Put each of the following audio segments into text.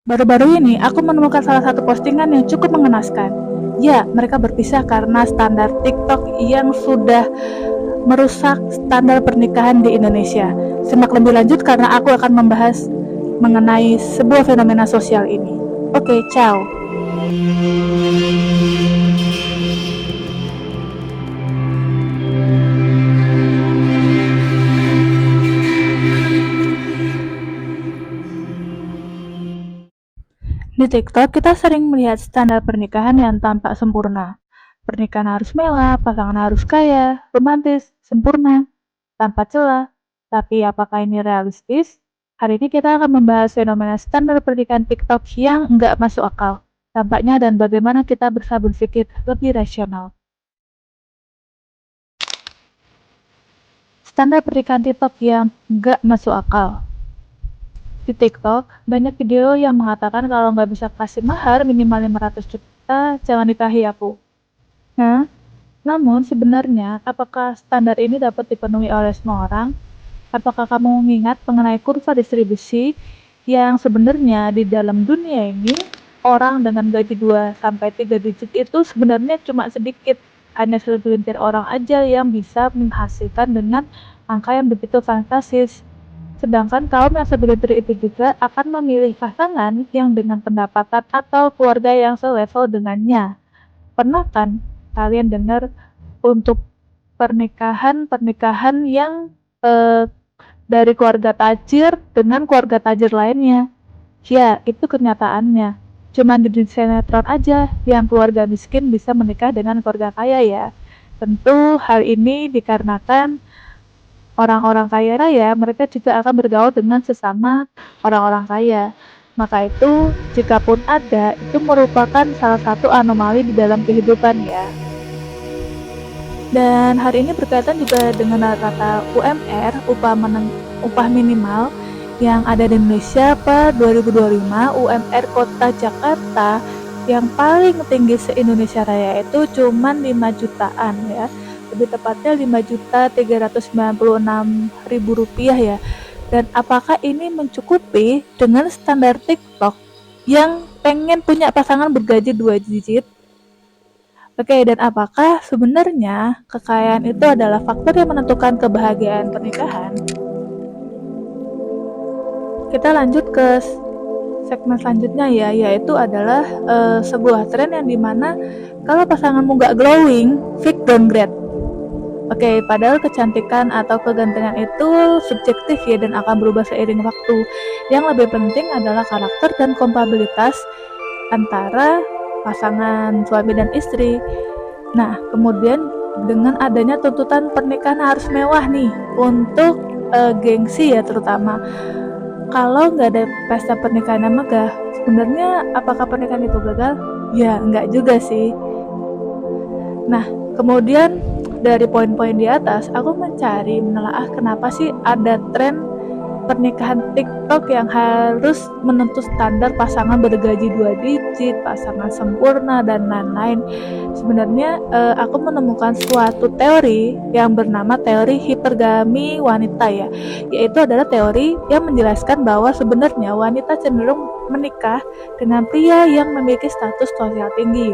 Baru-baru ini aku menemukan salah satu postingan yang cukup mengenaskan. Ya, mereka berpisah karena standar TikTok yang sudah merusak standar pernikahan di Indonesia. Simak lebih lanjut karena aku akan membahas mengenai sebuah fenomena sosial ini. Oke, ciao. Di TikTok, kita sering melihat standar pernikahan yang tampak sempurna. Pernikahan harus mewah, pasangan harus kaya, romantis, sempurna, tanpa celah. Tapi apakah ini realistis? Hari ini kita akan membahas fenomena standar pernikahan TikTok yang nggak masuk akal. Dampaknya dan bagaimana kita bisa berpikir lebih rasional. Standar pernikahan TikTok yang nggak masuk akal. Di TikTok, banyak video yang mengatakan kalau nggak bisa kasih mahar minimal 500 juta, jangan nikahi aku. Nah, namun sebenarnya, apakah standar ini dapat dipenuhi oleh semua orang? Apakah kamu mengingat mengenai kurva distribusi yang sebenarnya di dalam dunia ini, orang dengan gaji 2 sampai 3 digit itu sebenarnya cuma sedikit. Hanya segelintir orang aja yang bisa menghasilkan dengan angka yang begitu fantastis. Sedangkan kaum yang segelintir itu juga akan memilih pasangan yang dengan pendapatan atau keluarga yang selevel dengannya. Pernah kan kalian dengar untuk pernikahan yang eh, dari keluarga tajir dengan keluarga tajir lainnya? Ya, itu kenyataannya. Cuman di sinetron aja yang keluarga miskin bisa menikah dengan keluarga kaya ya. Tentu hal ini dikarenakan orang-orang kaya raya mereka juga akan bergaul dengan sesama orang-orang kaya. Maka itu, jikapun ada, itu merupakan salah satu anomali di dalam kehidupan ya. Dan hari ini berkaitan juga dengan kata UMR, upah minimal yang ada di Indonesia per 2025. UMR Kota Jakarta yang paling tinggi se-Indonesia Raya itu cuma 5 jutaan ya. Lebih tepatnya 5.396.000 rupiah ya. Dan apakah ini mencukupi dengan standar TikTok yang pengen punya pasangan bergaji 2 digit? Oke, dan apakah sebenarnya kekayaan itu adalah faktor yang menentukan kebahagiaan pernikahan? Kita lanjut ke segmen selanjutnya ya, yaitu adalah sebuah tren yang dimana kalau pasanganmu nggak glowing, fake downgrade. Oke, padahal kecantikan atau kegantengan itu subjektif ya dan akan berubah seiring waktu. Yang lebih penting adalah karakter dan kompatibilitas antara pasangan suami dan istri. Nah, kemudian dengan adanya tuntutan pernikahan harus mewah nih untuk gengsi ya terutama. Kalau nggak ada pesta pernikahan yang megah, sebenarnya apakah pernikahan itu gagal? Ya, nggak juga sih. Nah, kemudian dari poin-poin di atas, aku menelaah kenapa sih ada tren pernikahan TikTok yang harus menuntut standar pasangan bergaji 2 digit, pasangan sempurna, dan lain-lain. Sebenarnya aku menemukan suatu teori yang bernama teori hipergami wanita ya, yaitu adalah teori yang menjelaskan bahwa sebenarnya wanita cenderung menikah dengan pria yang memiliki status sosial tinggi.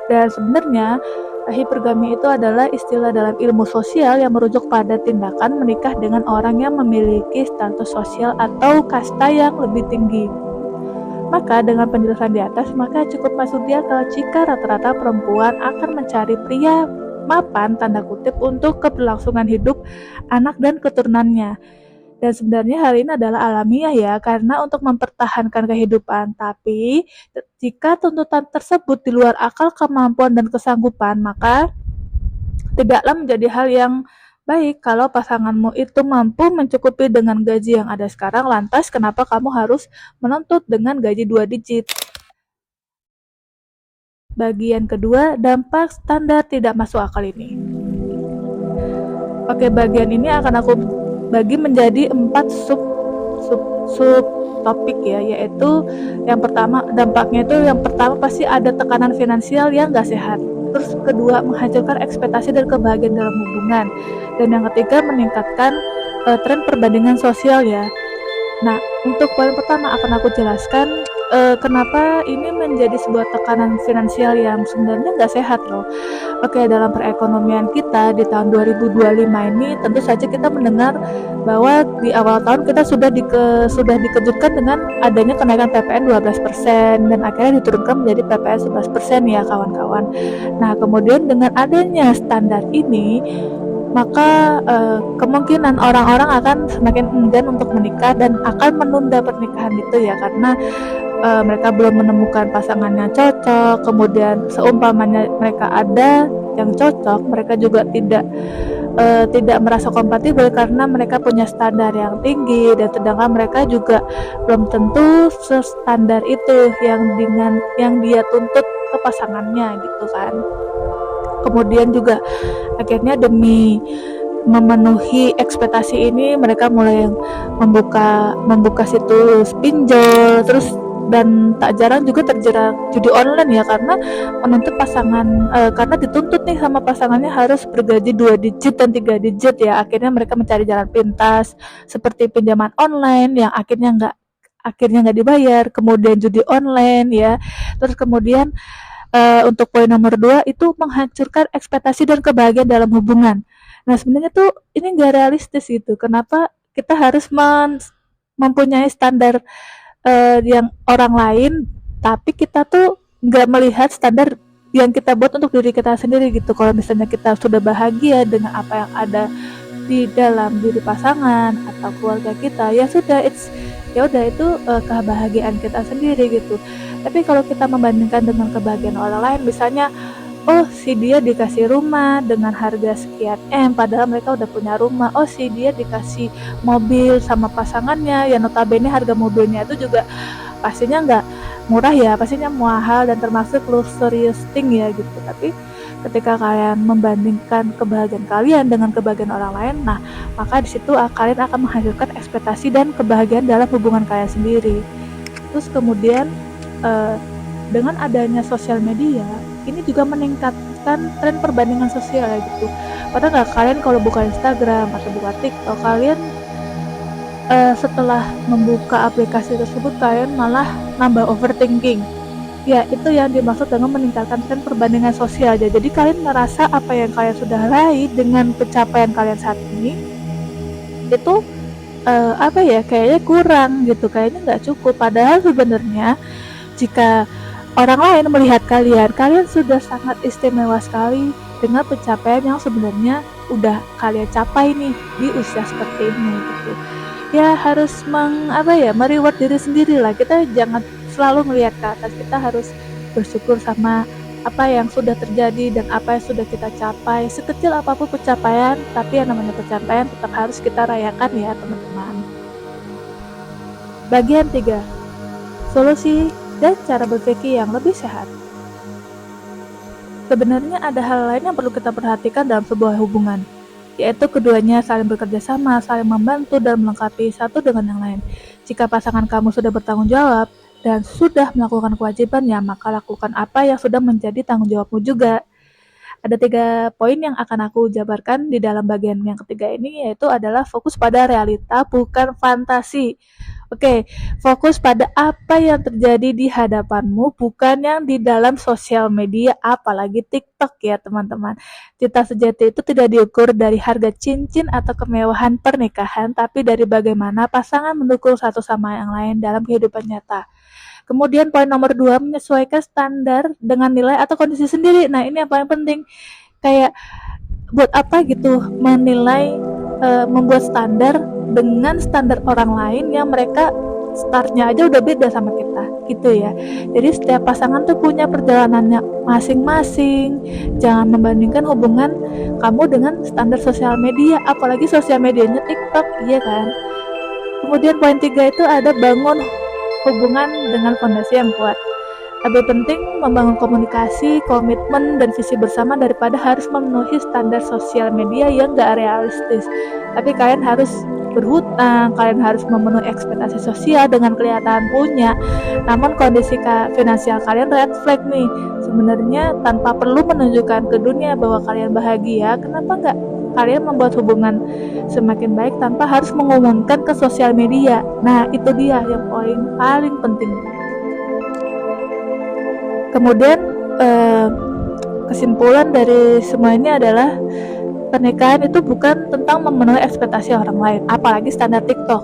Dan sebenarnya hipergami itu adalah istilah dalam ilmu sosial yang merujuk pada tindakan menikah dengan orang yang memiliki status sosial atau kasta yang lebih tinggi. Maka dengan penjelasan di atas, maka cukup masuk di akal jika rata-rata perempuan akan mencari pria mapan tanda kutip untuk keberlangsungan hidup anak dan keturunannya. Dan sebenarnya hal ini adalah alamiah ya, karena untuk mempertahankan kehidupan. Tapi jika tuntutan tersebut di luar akal kemampuan dan kesanggupan, maka tidaklah menjadi hal yang baik kalau pasanganmu itu mampu mencukupi dengan gaji yang ada sekarang. Lantas kenapa kamu harus menuntut dengan gaji 2 digit? Bagian kedua, dampak standar tidak masuk akal ini. Oke, bagian ini akan aku bagi menjadi 4 sub topik ya, yaitu yang pertama dampaknya itu yang pertama pasti ada tekanan finansial yang gak sehat. Terus kedua menghancurkan ekspektasi dan kebahagiaan dalam hubungan. Dan yang ketiga meningkatkan tren perbandingan sosial ya. Nah, untuk poin pertama akan aku jelaskan kenapa ini menjadi sebuah tekanan finansial yang sebenarnya nggak sehat loh. Oke, dalam perekonomian kita di tahun 2025 ini tentu saja kita mendengar bahwa di awal tahun kita sudah dikejutkan dengan adanya kenaikan PPN 12% dan akhirnya diturunkan menjadi PPN 11% ya kawan-kawan. Nah, kemudian dengan adanya standar ini, maka kemungkinan orang-orang akan semakin enggan untuk menikah dan akan menunda pernikahan itu ya, karena mereka belum menemukan pasangan yang cocok. Kemudian seumpamanya mereka ada yang cocok, mereka juga tidak merasa kompatibel karena mereka punya standar yang tinggi, dan sedangkan mereka juga belum tentu standar itu yang dia tuntut ke pasangannya gitu kan. Kemudian juga akhirnya demi memenuhi ekspektasi ini, mereka mulai membuka situs pinjol, terus dan tak jarang juga terjerat judi online ya, karena menuntut pasangan karena dituntut nih sama pasangannya harus bergaji 2 digit dan 3 digit ya. Akhirnya mereka mencari jalan pintas seperti pinjaman online yang akhirnya nggak dibayar, kemudian judi online ya. Terus kemudian untuk poin nomor 2 itu menghancurkan ekspektasi dan kebahagiaan dalam hubungan. Nah, sebenarnya tuh ini nggak realistis gitu. Kenapa kita harus mempunyai standar yang orang lain, tapi kita tuh nggak melihat standar yang kita buat untuk diri kita sendiri gitu. Kalau misalnya kita sudah bahagia dengan apa yang ada di dalam diri pasangan atau keluarga kita, ya sudah, ya udah itu kebahagiaan kita sendiri gitu. Tapi kalau kita membandingkan dengan kebahagiaan orang lain, misalnya oh si dia dikasih rumah dengan harga sekian padahal mereka udah punya rumah. Oh si dia dikasih mobil sama pasangannya, ya notabene harga mobilnya itu juga pastinya nggak murah ya, pastinya mahal dan termasuk luxurious thing ya gitu. Tapi ketika kalian membandingkan kebahagiaan kalian dengan kebahagiaan orang lain, nah maka di situ kalian akan menghasilkan ekspektasi dan kebahagiaan dalam hubungan kalian sendiri. Terus kemudian dengan adanya sosial media ini juga meningkatkan tren perbandingan sosial ya gitu. Padahal nggak, kalian kalau buka Instagram atau buka TikTok, kalian setelah membuka aplikasi tersebut kalian malah nambah overthinking. Ya, itu yang dimaksud dengan meningkatkan tren perbandingan sosial aja. Jadi kalian merasa apa yang kalian sudah raih dengan pencapaian kalian saat ini itu kayaknya kurang gitu, kayaknya nggak cukup. Padahal sebenarnya jika orang lain melihat kalian sudah sangat istimewa sekali dengan pencapaian yang sebenarnya udah kalian capai nih di usia seperti ini gitu. Ya harus mereward diri sendiri lah. Kita jangan selalu melihat ke atas, kita harus bersyukur sama apa yang sudah terjadi dan apa yang sudah kita capai. Sekecil apapun pencapaian, tapi yang namanya pencapaian tetap harus kita rayakan ya teman-teman. Bagian 3, solusi dan cara berpikir yang lebih sehat. Sebenarnya ada hal lain yang perlu kita perhatikan dalam sebuah hubungan, yaitu keduanya saling bekerja sama, saling membantu dan melengkapi satu dengan yang lain. Jika pasangan kamu sudah bertanggung jawab dan sudah melakukan kewajibannya, maka lakukan apa yang sudah menjadi tanggung jawabmu juga. Ada 3 poin yang akan aku jabarkan di dalam bagian yang ketiga ini, yaitu adalah fokus pada realita bukan fantasi. Oke, fokus pada apa yang terjadi di hadapanmu, bukan yang di dalam sosial media, apalagi TikTok ya teman-teman. Cinta sejati itu tidak diukur dari harga cincin atau kemewahan pernikahan, tapi dari bagaimana pasangan mendukung satu sama yang lain dalam kehidupan nyata. Kemudian poin nomor 2, menyesuaikan standar dengan nilai atau kondisi sendiri. Nah ini yang paling penting. Kayak buat apa gitu menilai, membuat standar dengan standar orang lain yang mereka startnya aja udah beda sama kita gitu ya. Jadi setiap pasangan tuh punya perjalanannya masing-masing. Jangan membandingkan hubungan kamu dengan standar sosial media, apalagi sosial medianya TikTok, iya kan. Kemudian poin 3 itu ada bangun hubungan dengan fondasi yang kuat. Lebih penting membangun komunikasi, komitmen, dan visi bersama daripada harus memenuhi standar sosial media yang gak realistis. Tapi kalian harus berhutang, kalian harus memenuhi ekspektasi sosial dengan kelihatan punya. Namun kondisi finansial kalian red flag nih. Sebenarnya tanpa perlu menunjukkan ke dunia bahwa kalian bahagia, kenapa nggak kalian membuat hubungan semakin baik tanpa harus mengumumkan ke sosial media? Nah itu dia yang paling penting. Kemudian kesimpulan dari semua ini adalah pernikahan itu bukan tentang memenuhi ekspektasi orang lain, apalagi standar TikTok,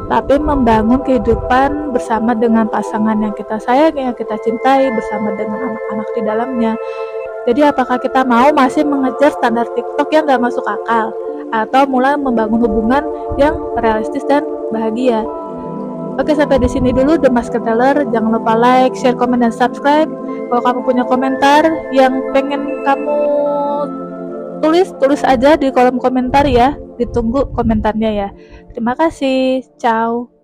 tapi membangun kehidupan bersama dengan pasangan yang kita sayangi, yang kita cintai, bersama dengan anak-anak di dalamnya. Jadi apakah kita mau masih mengejar standar TikTok yang gak masuk akal, atau mulai membangun hubungan yang realistis dan bahagia? Oke, sampai di sini dulu The Masker Teller. Jangan lupa like, share, komen, dan subscribe. Kalau kamu punya komentar yang pengen kamu tulis aja di kolom komentar ya. Ditunggu komentarnya ya. Terima kasih. Ciao.